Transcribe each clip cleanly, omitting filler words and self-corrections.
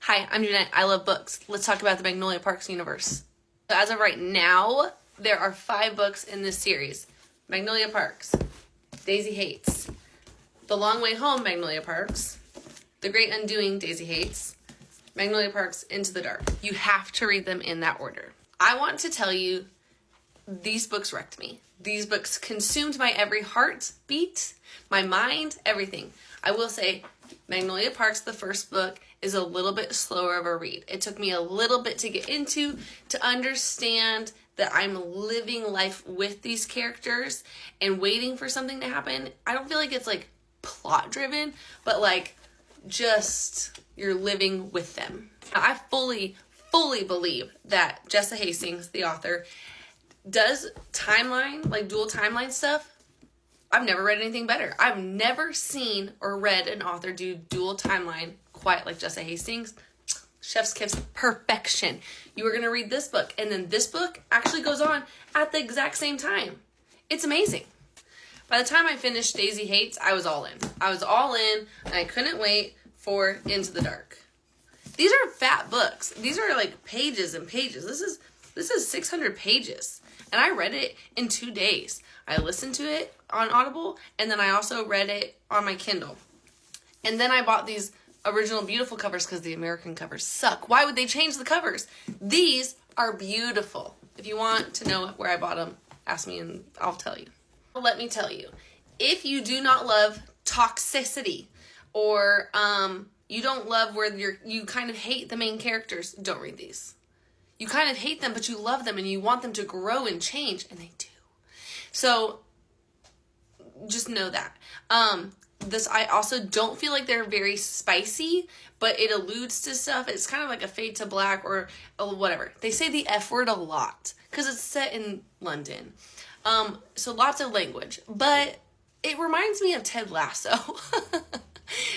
Hi, I'm Jeanette. I love books. Let's talk about the Magnolia Parks universe. So as of right now, there are 5 books in this series. Magnolia Parks, Daisy Hates, The Long Way Home, Magnolia Parks, The Great Undoing, Daisy Hates, Magnolia Parks, Into the Dark. You have to read them in that order. I want to tell you, these books wrecked me. These books consumed my every heartbeat, my mind, everything. I will say, Magnolia Parks, the first book, is a little bit slower of a read. It took me a little bit to get into, to understand that I'm living life with these characters and waiting for something to happen. I don't feel like it's like plot driven, but like just you're living with them. I fully believe that Jessa Hastings, the author, does timeline, like dual timeline stuff. I've never read anything better. I've never seen or read an author do dual timeline quite like Jessa Hastings. Chef's kiss, perfection. You are going to read this book, and then this book actually goes on at the exact same time. It's amazing. By the time I finished Daisy Hates, I was all in. And I couldn't wait for Into the Dark. These are fat books. These are like pages and pages. This is 600 pages. And I read it in 2 days. I listened to it on Audible, and then I also read it on my Kindle. And then I bought these original beautiful covers because the American covers suck. Why would they change the covers? These are beautiful. If you want to know where I bought them, ask me and I'll tell you. Let me tell you, if you do not love toxicity or you don't love where you kind of hate the main characters, don't read these. You kind of hate them, but you love them and you want them to grow and change, and they do. So just know that. I also don't feel like they're very spicy, but it alludes to stuff. It's kind of like a Fade to Black or whatever. They say the F word a lot because it's set in London. So lots of language, but it reminds me of Ted Lasso.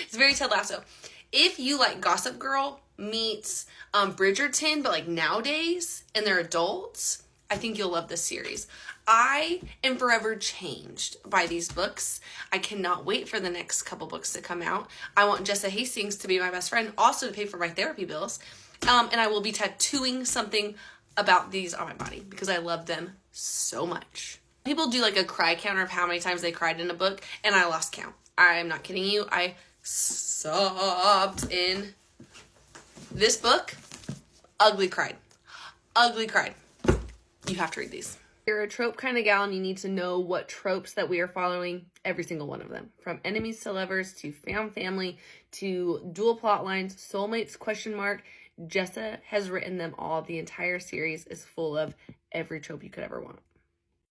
It's very Ted Lasso. If you like Gossip Girl meets Bridgerton, but like nowadays, and they're adults, I think you'll love this series. I am forever changed by these books. I cannot wait for the next couple books to come out. I want Jessa Hastings to be my best friend, also to pay for my therapy bills. And I will be tattooing something about these on my body because I love them so much. People do like a cry counter of how many times they cried in a book, and I lost count. I'm not kidding you. I sobbed in this book. Ugly cried. You have to read these. You're a trope kind of gal and you need to know what tropes that we are following, every single one of them. From enemies to lovers to found family to dual plot lines, soulmates, question mark. Jessa has written them all. The entire series is full of every trope you could ever want.